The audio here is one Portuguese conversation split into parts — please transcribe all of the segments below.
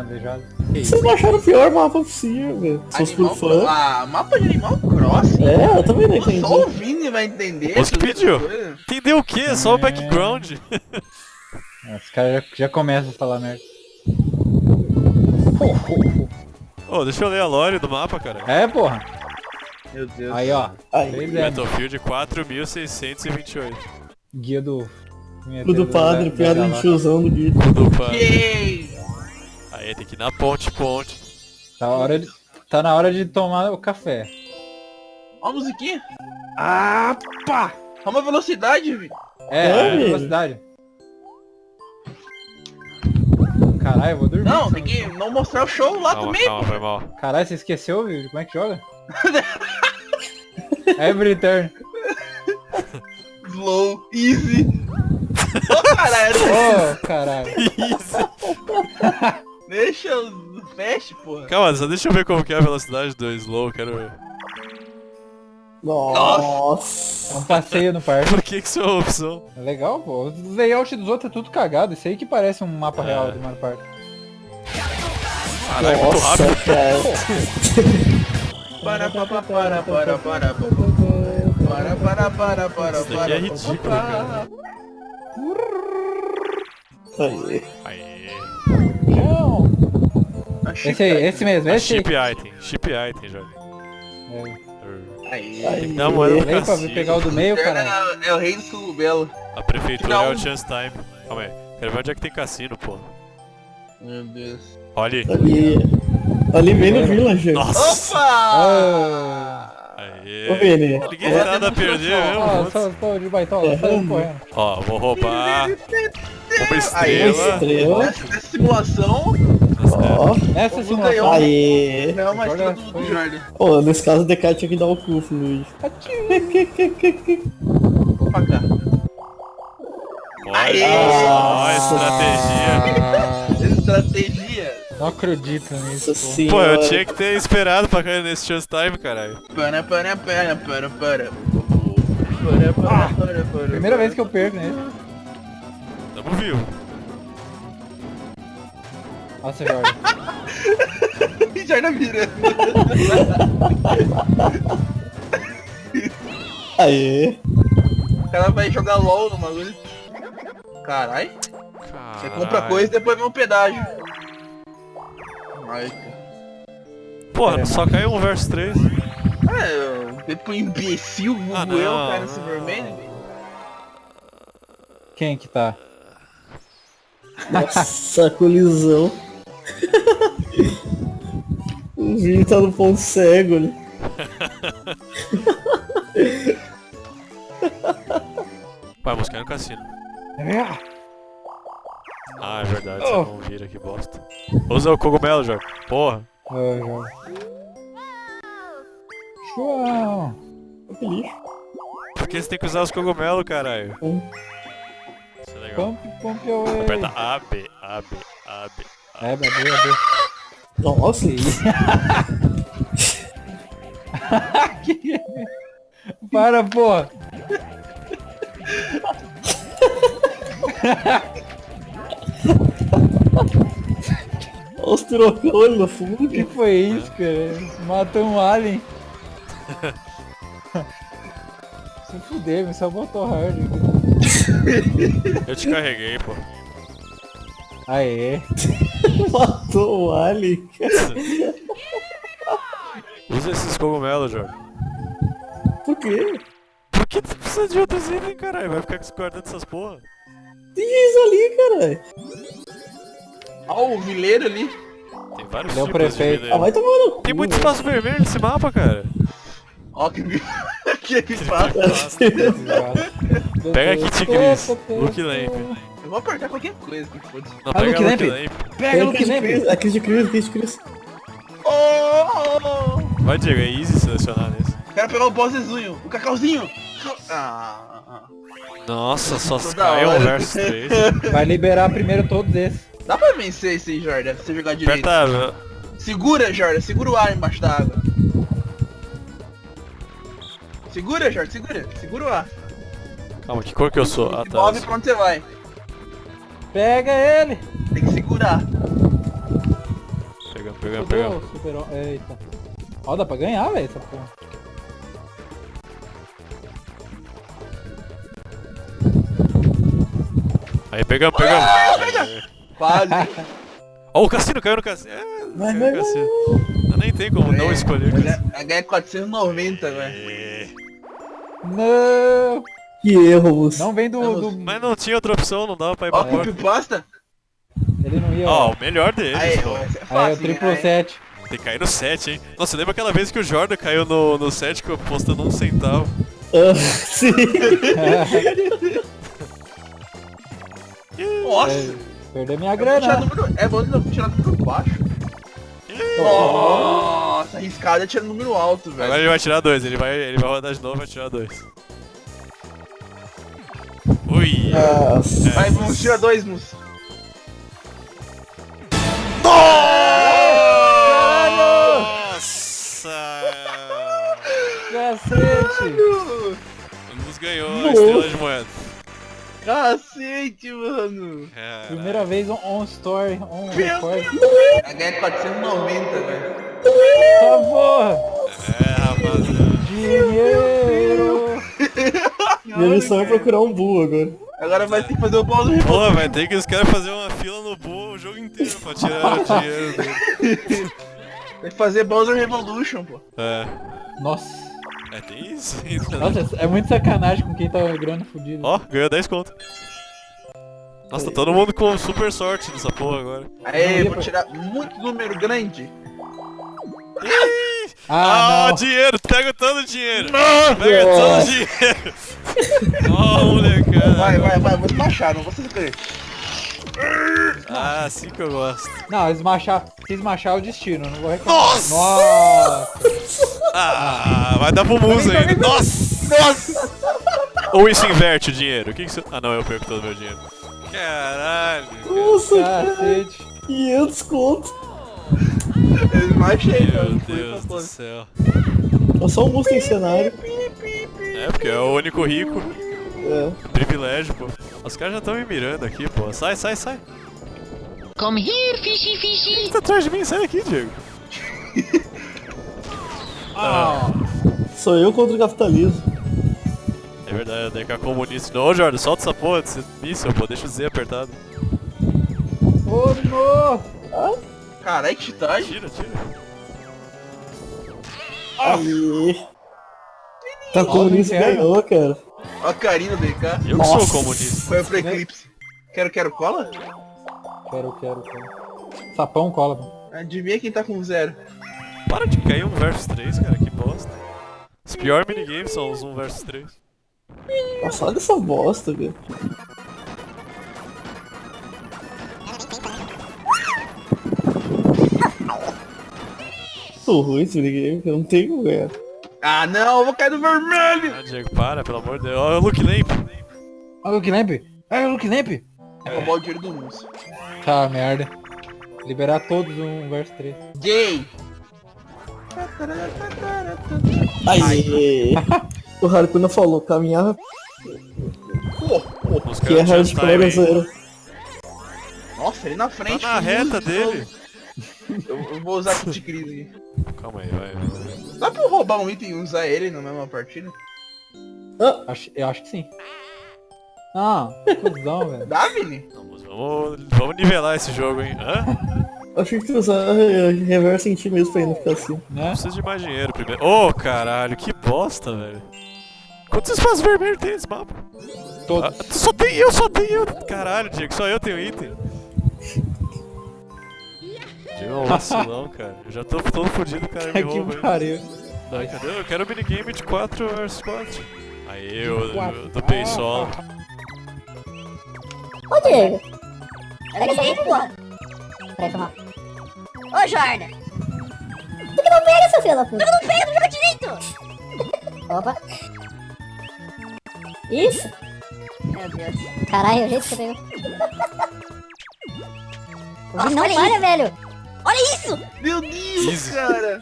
invejado. Vocês baixaram o pior mapa possível, velho. Se fosse por fã. Ah, mapa de Animal Crossing? É, eu também não entendi. Só o Vini vai entender. Os que pediu. coisas. Entendeu o quê? Só o background. Os caras já começam a falar merda. Ô, deixa eu ler a lore do mapa, cara. É, porra. Meu Deus. Aí, ó. Aí, 3 anos. Battlefield 4628. Guia do... o do padre, piada de tiozão do Guido. Do pan. Yay! Aí tem que ir na ponte. Tá na hora de tomar o café. Ó a musiquinha. Ah, pá! Ó uma velocidade, velho. É, velho. velocidade. Caralho, eu vou dormir. Não, tem que não mostrar o show lá Calma, também. calma, foi mal. Caralho, você esqueceu, viu? Como é que joga? Every turn. Slow, easy. Ô, caralho. Ô, caralho. Isso. Deixa o fast, porra. Calma, só deixa eu ver como que é a velocidade do slow, quero ver. Nossa! É um passeio no parque. Por que isso é uma opção? É legal, pô. O layout dos outros é tudo cagado. Isso aí que parece um mapa real do Mario Party. Caralho, muito Nossa, rápido. cara. Para. Isso daqui é ridículo, cara. Aí. Aê. Não. Achei Esse aí, esse mesmo, esse aí. Chip item, Jorge. Aí. Tem que dar uma moeda no Vem pra cassino. pegar o do meio, caralho. É o rei do cogumelo. A prefeitura Não. é o Chance Time. Calma aí. Quero ver onde é que tem cassino, pô. Meu Deus. Olha aí. Ali bem no Village. Nossa! Opa! Ah. Aê. Ô, Vini. Ninguém tem nada a perder Ó, mesmo. só tô de baitola, só correndo. Ó, vou roubar uma Aí, estrela. Estrela. Nessa simulação, Ó. Nessa O simulação. Aê. não é uma Agora estrela foi. do Jordan. Pô, nesse caso o DK tinha que dar o cu no Luigi. Vou pra cá. Olha só a estratégia. Estratégia. Não acredito nisso, Nossa pô. Pô, senhora. eu tinha que ter esperado pra cair nesse Chance Time, caralho. Para. Primeira vez que eu perco nele. Tamo vivo. Nossa, Jorge. Jordan virando. Aê. O cara vai jogar LOL no bagulho. Carai. Você compra coisa e depois vem um pedágio. Ai, cara. Porra, só caiu 1 versus 3. Depois imbecil, Ah, vulgo eu, não. cara, nesse vermelho. Quem que tá? Nossa, colisão. O Vini tá no ponto cego ali. Vai, buscar no cassino. Ah, é verdade, você não vira, que bosta. Usa o cogumelo, Jorge. Porra. Jorge. João. Que lixo. Por que você tem que usar os cogumelos, caralho? Isso é legal. Pump away. Aperta A, B, A, B, A, B. É, bebê. Nossa. Para, porra. Olha os pirocão ali no fundo. O que foi isso, cara? Matou um alien. Se fuder, me só botou hard. Eu te carreguei, pô. Aê. Matou o alien. Usa esses cogumelos, Jorge. Por quê? Por que tu precisa de outros itens, caralho? Vai ficar guardando essas porra. Tem isso ali, caralho. Ó, o vileiro ali. Tem vários Deu tipos prefeito. de vida Ah, aí. vai tomar no cu. Tem muito espaço vermelho nesse mapa, cara. Ó, que que faz. Pega Kit Gris, Look Lamp. Eu vou apertar qualquer coisa que foda-se. Não, Ah, pega Look Look Lamp. Lamp. Pega o que nem. A Cris de Cris. Oh! Vai, Diego, é easy selecionar nesse. Quero pegar o bossezinho, o cacauzinho. Nossa, só Toda cai um hora. versus 3. Vai liberar primeiro todos esses. Dá pra vencer esse aí, Jordan, se você jogar direito. Aperta. Segura, Jordan, segura o ar embaixo da água. Segura, Jordan, segura o ar. Calma, que cor que eu sou? Ah, tá. Move pra onde você vai. Pega ele. Tem que segurar. Pegamos. Superou. Eita. Ó, dá pra ganhar, velho, essa porra. Aí, pegamos. Quase. Ó, o cassino caiu no cassino. Vai, Caiu vai, no cassino. Nem tem como não escolher. Vai ganhar 490, velho. Não! Que erro, moço. Não vem do... Mas não tinha outra opção, não dava pra ir pra Ó, porta. creepypasta. Ele não ia... Ó, o melhor deles, Aí, pô. essa é Aí, fácil. o triplo 7. Tem que cair no 7, hein? Nossa, lembra aquela vez que o Jordan caiu no 7 que eu postando 1 centavo? Ah, sim. Nossa. Perdeu minha É bom tirar grana. número, é bom tirar número baixo. Nossa, arriscado é tirar número alto, velho. Agora ele vai tirar 2, ele vai rodar de novo e vai tirar 2. Ui! Nossa. Vai, Mus, tira 2, Mus. Nossa! Cacete! Nos ganhou a estrela de moeda. Cacete, mano. Caralho. Primeira vez on story, on record. Vai ganhar 490, velho. Tá porra! Rapaziada. Dinheiro! Minha missão é procurar um Bull agora. Agora vai ter que fazer o Bowser Pô, Revolution. vai ter que os caras fazer uma fila no Bull o jogo inteiro pra tirar o dinheiro dele. Tem que fazer Bowser Revolution, pô. É. Nossa! Tem isso ainda. Nossa, é muito sacanagem com quem tá grana fudido. Ó, ganhou 10 conto. Nossa, tá todo mundo com super sorte nessa porra agora. Aí, vou tirar muito número grande. Ah, não! Dinheiro, pega todo o dinheiro. Pega todo o dinheiro. Ó, molecada. Vai, vou esmachar, não vou se inscrever. Ah, assim que eu gosto. Não, se esmachar o destino, não vou reclamar. Nossa! Nossa! Ah, vai dar pro muso ainda. Nossa! Ou isso inverte o dinheiro? O que que isso... Ah não, eu perco todo o meu dinheiro. Caralho. Nossa, Cacete! 500 conto. Eu esmachei, Meu mano. Deus do céu. Só o moço tem cenário. É, porque é o único rico. É. Privilégio, pô. Os caras já estão me mirando aqui, pô. Sai. Come here, fishy, fishy. Quem tá atrás de mim? Sai aqui, Diego. Sou eu contra o capitalismo. É verdade, eu tenho que a comunista. Não, Jordan, solta essa porra desse míssil, pô. Deixa o Z apertado. Ô, no! Caralho, que chitagem. Tira. Aí. Tá comunista inferno. ganhou, cara. Ó a carinha do DK. Eu que sou comunista. Foi pro Eclipse. Quero cola? Quero. Sapão cola, mano. Adivinha quem tá com 0. Para de cair 1 versus 3, cara. Que bosta. Os piores minigames são os 1 versus 3. Nossa, olha essa bosta, velho. Tô ruim esse minigame, eu não tenho, velho. Ah não, eu vou cair no vermelho. Ah, Diego, para, pelo amor de Deus. Olha o Luke Lamp. Olha o Luke Lamp! Olha o Luke Lamp! É roubar o dinheiro do Mus. Tá, merda. Liberar todos um versus 3. Gay. Aí. O Harukuna falou, caminhava Os que é caras tinham hardcore time, hein? zero. Nossa, ele na frente. Tá na com reta Mus, dele. Eu vou usar kit crise aqui. Calma aí, vai. Dá pra eu roubar um item e usar ele na mesma partida? Eu acho que sim. Ah, cuzão, velho. Dá, Vini? Vamos nivelar esse jogo, hein? Hã? Acho que tu usar reverso em ti mesmo pra ele não ficar assim. Né? Preciso de mais dinheiro primeiro. Ô, caralho, que bosta, velho. Quantos espaços vermelhos tem nesse mapa? Todos. Eu só tenho. Caralho, Diego, só eu tenho item. Diego é um vacilão, cara. Eu já tô todo fodido, o cara me Que rouba aí. pariu. Não, cadê? Eu quero o minigame de 4 vs 4. Aí, o Quatro. do Pay Solo. Ô, Diego. Pega essa aí, porra. Peraí, foi mal. Ô, Jordan. Tu que não pega, seu filho da puta. Eu não pego, não joga direito. Opa. Isso. Meu Deus. Caralho, o jeito que você pegou. O Vini não falha, velho. Olha isso. Meu Deus, Easy. cara.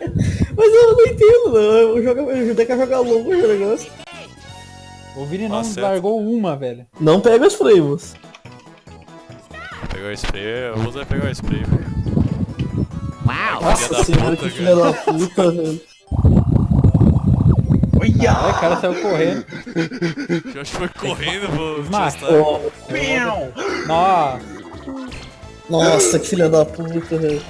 Mas eu não entendo, mano. Eu ajudei a jogar longo o negócio. O Vini não Nossa, largou uma, velho. Não pega os frames. Pegou o spray, eu vou usar pegar o spray. Nossa senhora, que filha da puta, velho. Olha! Ai, o cara saiu correndo. Eu acho que foi correndo pro Macho. testar. Pião! Nossa. Nossa, que filha da puta, velho.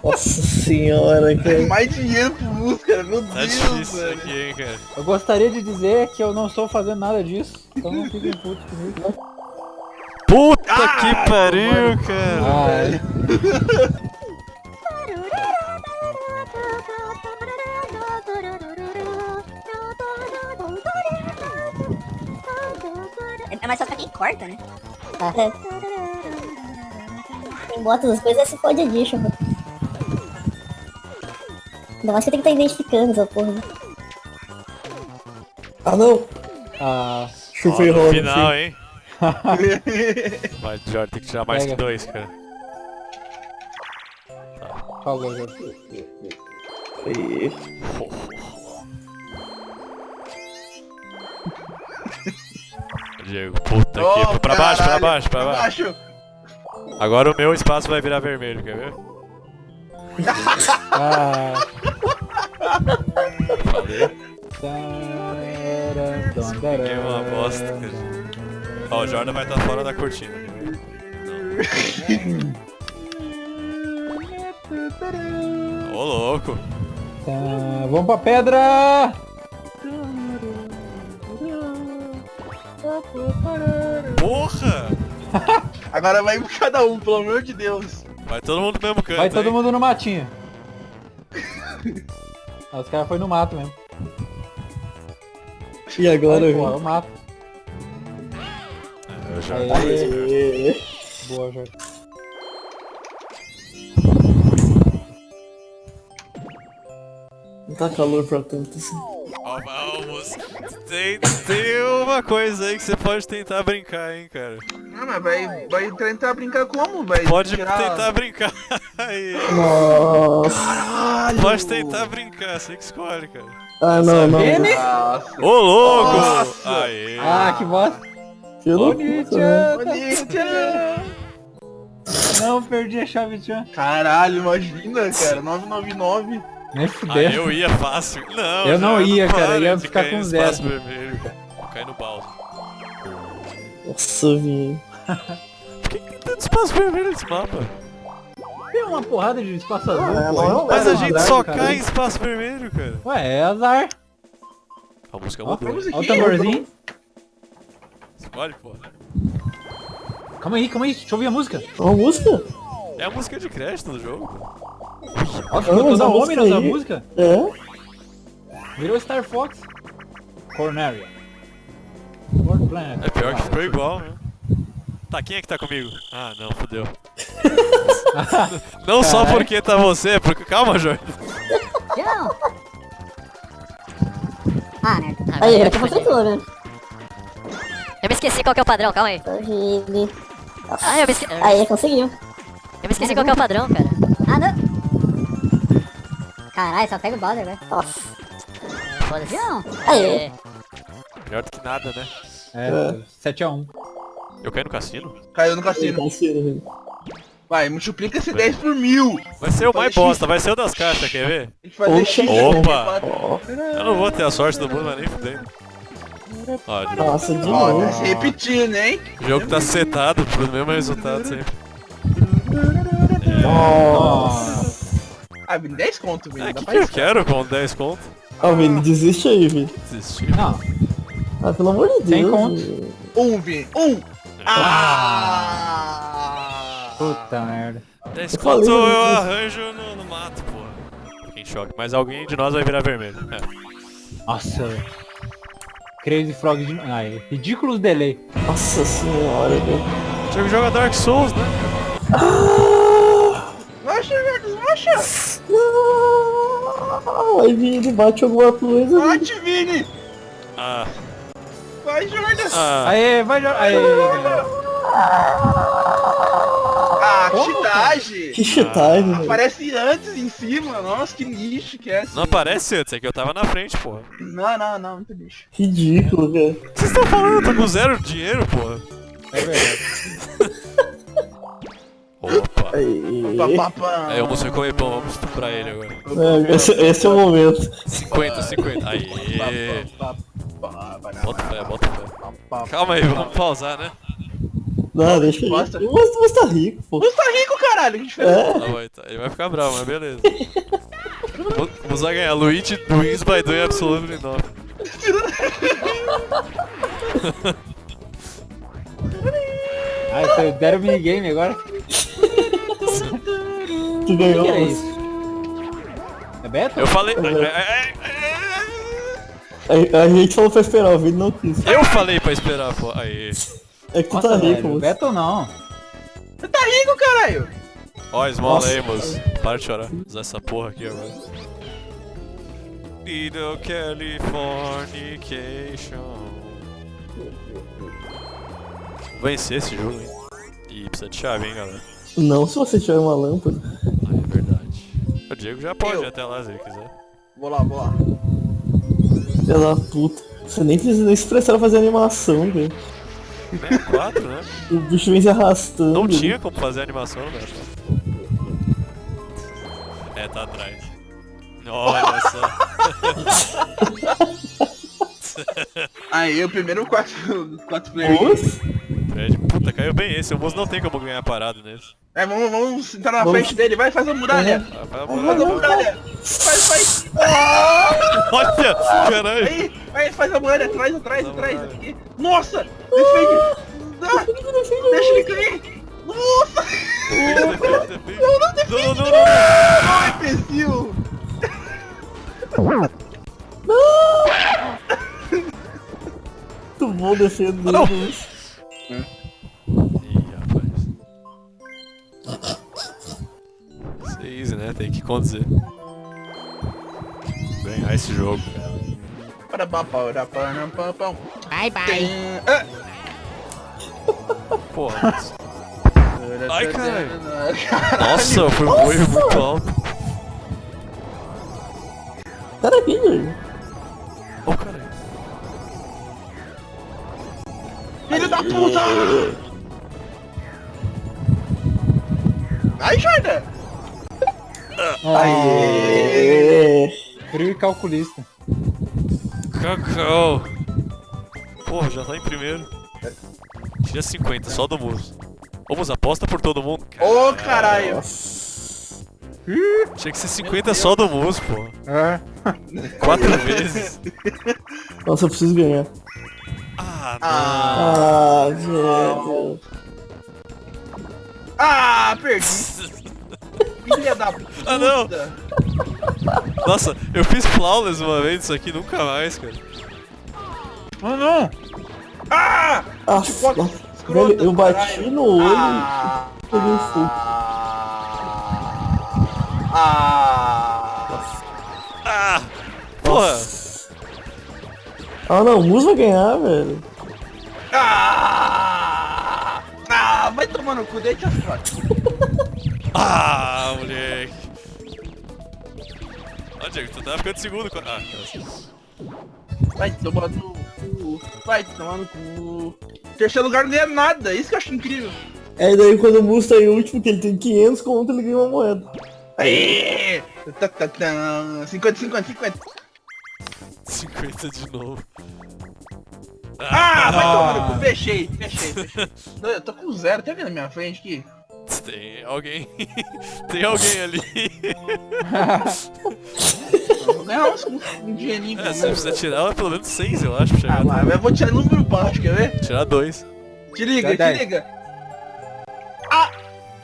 Nossa senhora, cara. Mais dinheiro pro Musca, cara. Meu Tá Deus, difícil isso velho. aqui, hein, cara. Eu gostaria de dizer que eu não estou fazendo nada disso. Então não fiquem putos comigo. Puta que pariu, cara. Ai. É mais só pra quem corta, né? Quem bota as coisas se fode disso, mano. Ainda mais que eu tenho que estar identificando essa porra. Né? Ah, não. Ah, Chufei Ó, no rola. final, hein. Mas, Jorge, tem que tirar mais que Pega. 2, cara. falou, já. Aí. Diego, puta Oh, que... Pra baixo, pra caralho, baixo, pra baixo. Agora o meu espaço vai virar vermelho, quer ver? Ah. Falei. Que é uma bosta, cara. Ó, o Jordan vai estar fora da cortina, quer ver? Não. Ô, louco. Vamos pra pedra! Porra! Agora vai cada um, pelo amor de Deus. Vai todo mundo no mesmo canto, Vai todo hein? mundo no matinho. Ah, os caras foram no mato mesmo. E agora, Ai, pô, velho? o mato. É, o Jordan Aê. foi esperto. Boa, Jorge. Não tá calor pra tanto assim. Ó, vamos. Tem uma coisa aí que você pode tentar brincar, hein, cara. Não, mas vai tentar brincar como? Vai Pode tirar... tentar brincar aí. Nossa. Caralho! Pode tentar brincar, você que escolhe, cara. Ah, não, não. Ele? Nossa! Ô, louco! Nossa. Aê! Ah, que bosta. Filho da puta, né? Bonita! Não, perdi a chave, tchan. Caralho, imagina, cara. 999. Nem Aí fudeu. eu ia fácil. Não, Eu não Jordan, ia, cara, para ia de ficar cair com no zero. espaço vermelho, cara. Vou cair no balde. Nossa, velho. Por que tem tanto espaço vermelho nesse mapa? Tem uma porrada de espaço azul. é, pô, não, aí não Mas tá a gente quadrado, só cara. cai em espaço vermelho, cara. Ué, é azar. A música Ó, mudou. Vamos Olha o aqui. tamborzinho. Escolhe, pô. Calma aí, deixa eu ouvir a música. Uma música? É a música de crédito do jogo. Nossa, Ah, ficou mas toda a homem música nessa aí- música. É? Virou Star Fox. Corneria. World Planet. É pior que ficou igual, né? Tá, quem é que tá comigo? Ah, não, fodeu. Não só Caralho. porque tá você, porque... Calma, Jorge. Não! Ah, merda. Aí, Agora eu você tudo, né? Eu me esqueci qual que é o padrão, calma aí. Horrível. Ah, eu me esqueci. Aí, conseguiu. Eu me esqueci qual que é o padrão, cara. Ah, não. Caralho, só pega o Bowser, velho. Nossa. Foda-se. Não. Aí. Aí. Melhor do que nada, né? É, 7-1. Eu caí no cassino? Caiu no Tá cassino. velho. Vai, multiplica esse 10 por 1000. Vai ser o mais bosta, vai ser o das cartas, quer ver? A gente fazer Oxa. X. Opa. Ó, Eu não vou ter a sorte do mundo, mas nem fudendo. Ó, nossa, de Ó, novo. tá se repetindo, hein? o jogo tá setado pro mesmo resultado sempre. Nossa. Ah, Vini, 10 conto, Vini. É, Dá que pra eu arriscar. quero com 10 conto? Ah, Vini, desiste aí, Vini. Desistir. Não, Ah, pelo amor de Deus. Sem conto. velho. Vini. Ah! puta merda. 10 Eu falei, conto eu né? arranjo no mato, porra. Fiquei em choque, mas alguém de nós vai virar vermelho. É. Nossa, velho. Crazy Frog de... Ai, ridículos delay. Nossa senhora, velho. O jogo joga Dark Souls, né? Nossa, Jordan, nossa! Ah, vai, Vini, bate alguma coisa, Vini. Bate, Vini! Ah, Vai, Jordan! ah. Aê, vai jogar. Aê, galera. Ah, que Como, chitagem! Que chitagem, velho. Aparece antes em cima. Nossa, que lixo que é essa. Não aparece antes, é que eu tava na frente, porra. Não, muito lixo. Ridículo, cara. O que vocês estão falando? Eu tô com 0 dinheiro, porra. É verdade. Opa. Aí. Aí o moço vai comer pão, vamos estuprar ele agora. Esse é o momento. 50, 50. Aí. Bota fé, bota fé. Calma aí, vamos pausar, né? Não, deixa aí. Basta. Você tá rico, pô. Você tá rico, caralho, que diferença. É. Tá bom, então. Ele vai ficar bravo, mas beleza. Vamos lá ganhar. Luigi wins by doing absolutely nothing. Ah, vocês deram minigame agora? Tu ganhou. O que era moço. isso? É Beto? Eu falei. A gente falou pra esperar, o vídeo não quis. Eu falei pra esperar, pô. Aí. É que tu Nossa, tá rico, velho, moço. Beto não. Você tá rico, caralho. Ó, esmola Nossa. aí, moço. Para de chorar. Usar essa porra aqui agora. Little Californication. Vencer esse jogo, hein? Ih, precisa de chave, hein, galera. Não se você tiver uma lâmpada. Ah, é verdade. O Diego já pode ir até lá se ele quiser. Vou lá, vou lá. Filha da puta. Você nem precisa nem se prestar pra fazer animação, velho. 64, né? O bicho vem se arrastando. Não tinha como fazer animação, velho. É, tá atrás. Olha só. Aí, o primeiro 4 players. Moço? Fred, puta, caiu bem esse. O moço não tem como ganhar parado nesse. É, vamos entrar na frente dele, vai, faz a muralha. Ah, vai, Faz a muralha. Faz. Olha, caralho. Aí, faz a muralha, atrás. muralha. Aqui. Nossa, defende. Deixa ele cair. Nossa. Não. Ai, imbecil. Muito bom defender Não. isso. Ih, rapaz. Isso é easy, né? Tem que conduzir. Ganhar esse jogo. Bye, bye. Porra, mas... Ai, caralho. Nossa, foi um erro muito alto. Peraí, velho. Ô, caralho. Filho da puta! Ai, Jordan! É. Frio e calculista. Cacau. Porra, já tá em primeiro. Tira 50, só do moço. Vamos, aposta por todo mundo. Ô, caralho! Nossa. Tinha que ser 50 só do moço, pô. É. 4 vezes. Nossa, eu preciso ganhar. Ah, não. Ah, velho. Ah, perdi! Filha da puta! Ah, não. Nossa, eu fiz flawless uma vez isso aqui, nunca mais, cara. Oh, não! Ah! Ah, Escroto, velho, eu bati caralho. no olho Ah! e peguei um fogo. Ah! Porra! Ah, não, o Mus vai ganhar, velho. Vai tomar no cu, deixa as fotos. Ah, moleque! Ó, Diego, tu tá ficando segundo. Ah, Vai tomar no cu. Vai tomar no cu. Terceiro lugar não ganha nada, isso que eu acho incrível. É, daí quando o Mus tá em último, que ele tem 500 conto, ele ganha uma moeda. Aê! 50. 50 de novo. Vai tomar no cu, fechei. Não, eu tô com 0, tem alguém na minha frente aqui? Tem alguém. Tem alguém ali. Eu vou ganhar um dinheirinho. É, você precisa tirar pelo menos 6, eu acho, pra chegar. Mas eu vou tirar número baixo, quer ver? Tirar 2. Te liga.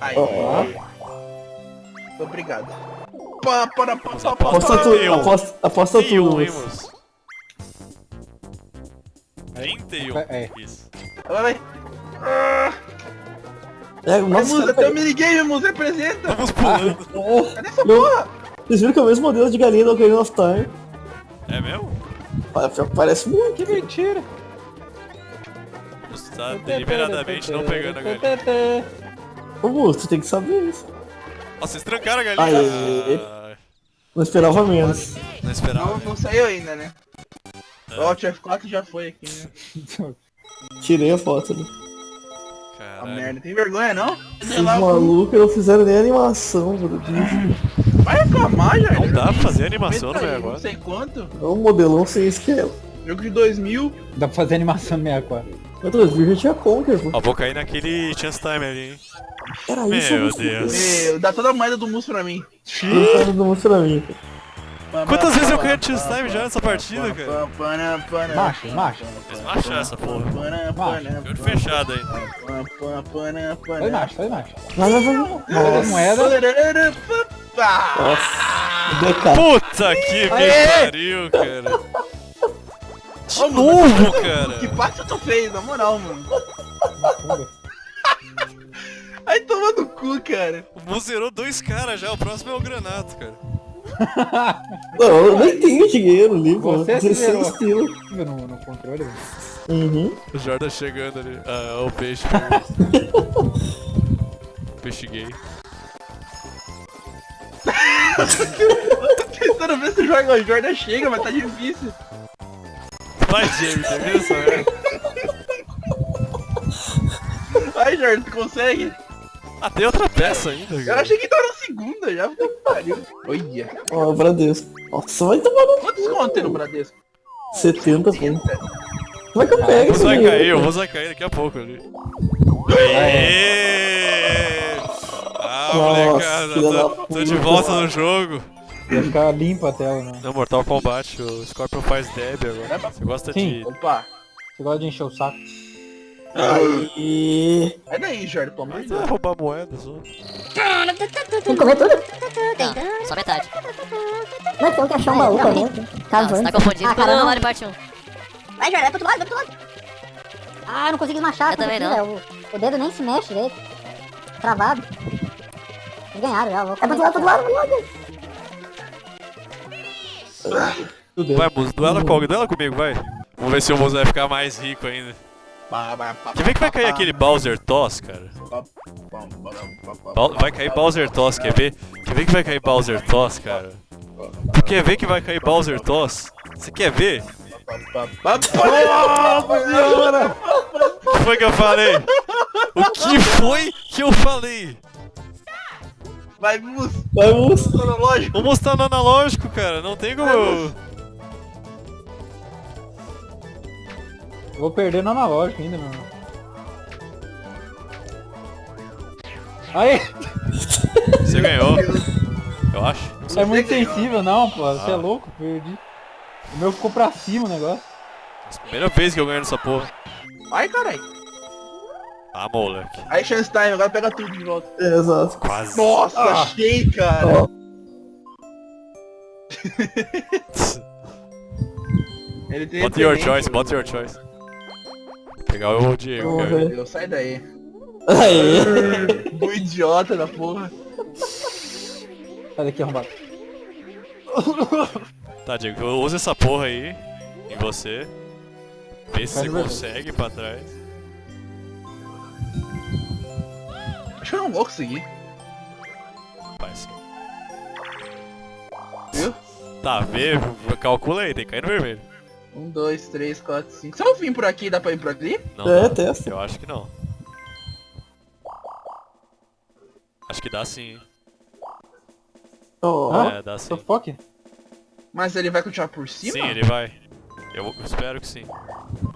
Aí. Obrigado. Aposta tu, aposta tu, 31, hein, Mus. moço? 31. É. Isso. Vai. É, nossa, Musa, cara, teu minigame, Musa, representa. Vamos pulando. Cadê essa porra? vocês viram que é o mesmo modelo de galinha do Ocarina of Time? É mesmo? Parece muito. Que mentira! Você tá deliberadamente não pegando a galinha. Ô, Mus, tu tem que saber isso. Ó, vocês trancaram a galinha. Aê. Não esperava menos. Não esperava. Não saiu ainda, né? O Alt F4 já foi aqui, né? Tirei a foto ali. Caralho. Ah, merda, tem vergonha não? Os malucos não fizeram nem animação do bicho. Vai reclamar, já. Não dá pra fazer animação no Não 64. sei quanto. É um modelão sem esquema. Jogo de 2000. Dá pra fazer animação no 64. Outras vezes já tinha Conker, pô. Ó, vou cair naquele Chance Time ali, hein. Era isso. Meu Deus. Meu, dá toda a moeda do Mus pra mim. Não mostra pra mim. Quantas vezes eu caí no Chance Time já nessa partida, cara? Macho. Eles macharam essa porra. Olho fechado aí. Foi macho. Vai. Moeda, moeda. DK. Puta que me pariu, cara. De novo, cara. Que parte tu fez, na moral, mano. Aí toma no cu, cara. O Mu zerou 2 caras já, o próximo é o Granato, cara. Não, eu nem tenho dinheiro ali, pô. Você se 16 zerou. quilos. No controle, velho. Uhum. O Jordan chegando ali. Ah, o peixe. Peixe gay. Tô tentando ver se o Jordan chega, mas tá difícil. Vai, Jamie, tá vendo essa merda? Vai, Jordan, tu consegue? Ah, tem outra peça ainda, Eu cara. achei que tava na segunda já, puta que pariu. Olha. Ó, Bradesco. Nossa, vai tomar no Quantos contos tem no Bradesco? 70, pô. Como é que eu pego O esse Vos vai dinheiro? cair, o Vos vai cair daqui a pouco ali. Aê! Ah, Nossa, molecada, filha da tô de puta. volta no jogo. Vai ficar limpa a tela, né? No Mortal Kombat, o Scorpion faz deb agora. Você gosta Sim. de... Opa. Você gosta de encher o saco. Aí. Sai daí, Jordan, pelo amor de Vai Deus. roubar moeda só. Tem que comer tudo? Não, só metade. Não, tem que achar um baú também. Não, você tá confundindo com o Mario Party 1. Vai, Jordan, vai pro outro lado, vai pro outro lado. Ah, eu não consegui esmachar. Eu também não. O dedo nem se mexe direito. Travado. Eles ganharam já, louco. É pro outro lado, Vai, Muso, duela comigo, vai. Vamos ver se o Muso vai ficar mais rico ainda. Quer ver que vai cair aquele Bowser Toss, cara? Vai cair Bowser Toss, quer ver? Quer ver que vai cair Bowser Toss, cara? Tu quer ver que vai cair Bowser Toss? Você quer ver? O que foi que eu falei? O que foi que eu falei? Vai, Mus. Vai, moço. Cronológico. Vou mostrar no analógico, cara. Não tem como eu... Eu vou perder no analógico ainda, meu irmão. Aí! Você ganhou. Eu acho. Não sei. É muito ganhou. sensível, não, pô. Você Ah. é louco, perdi. O meu ficou pra cima o negócio. Primeira vez que eu ganho nessa porra. Ai, carai. Ah, moleque. Aí, chance time, agora pega tudo de volta. É, exato. Quase. Nossa, achei, cara. Ó, Ele tem Bota your repelente, choice, velho. bota your choice. Pegar o Diego, Vamos cara. ver. Deus, sai daí. Aí. O idiota da porra. Sai daqui, arrombado. Tá, Diego, usa essa porra aí em você. Vê se Faz você verdade. consegue pra trás. Acho que eu não vou conseguir. Vai sim. Viu? Tá, vê, calcula aí, tem que cair no vermelho. 1, 2, 3, 4, 5. Se eu vim por aqui, dá pra ir por ali? Não, É, não. testa. Eu acho que não. Acho que dá sim, hein. Ó, Ah, É, dá sim. Tô foque? Mas ele vai continuar por cima? Sim, ele vai. Eu espero que sim.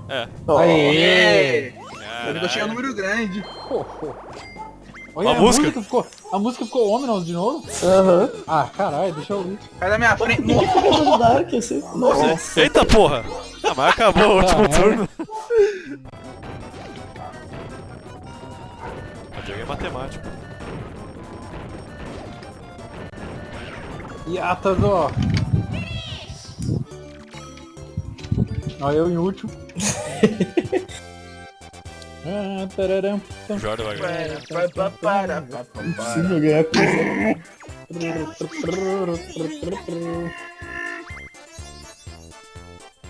É. ó. Aê! Ele Caralho. tinha um número grande. Pô, pô. Olha, A música? A música ficou Ominous de novo? Aham. Ah, caralho, deixa eu ir. Sai da minha frente. Coisa Dark, assim. Nossa. Eita porra! Ah, mas acabou o último Caralho. turno. O Diego é matemático. Iatas, ó. Ó, eu em último. Ah, tararam, O Jordan vai ganhar. Impossível ganhar coisa.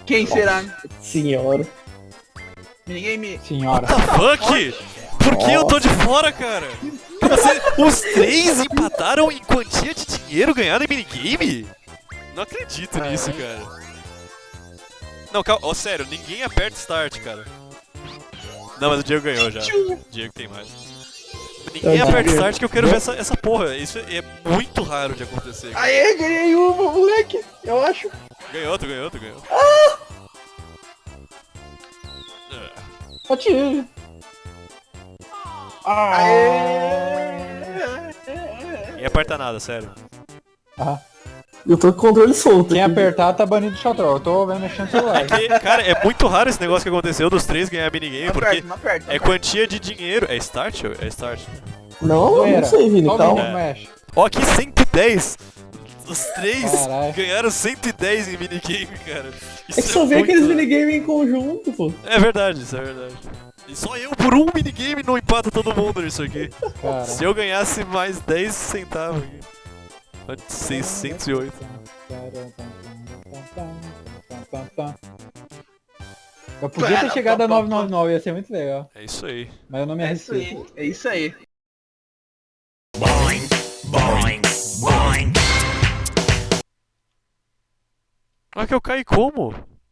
Quem será? Senhora. Ninguém me... Senhora. Fuck! Por que eu tô de fora, cara? Os três empataram em quantia de dinheiro ganhado em minigame? Não acredito nisso, cara. Não, calma, ó, sério, ninguém aperta start, cara. Não, mas o Diego ganhou já. O Diego tem mais. Ninguém aperta start que eu quero ver essa porra. Isso é muito raro de acontecer. Cara. Aê, ganhei uma, moleque. Eu acho. Ganhou, tu ganhou. Atire. Ninguém aperta nada, sério. Ah. Eu tô com o controle solto. Quem aqui. apertar tá banido do Xotrol. Eu tô vendo mexendo no celular. Cara, é muito raro esse negócio que aconteceu dos 3 ganhar minigame, Não porque aperta, não aperta. é quantia de dinheiro. É start? É start. Não, não sei, Vini, Só o calma. menino mexe. Ó, aqui 110. Os 3 Caralho. ganharam 110 em minigame, cara. Isso É que só vê muito- aqueles minigames em conjunto, pô. É verdade, isso é verdade. E só eu por um minigame não empata todo mundo nisso aqui. Cara. Se eu ganhasse mais 10 centavos aqui. 608. Eu podia ter chegado a 999, ia ser muito legal. É isso aí. Mas eu não me É isso arrisquei. aí. É isso aí. Ah, que eu caí como?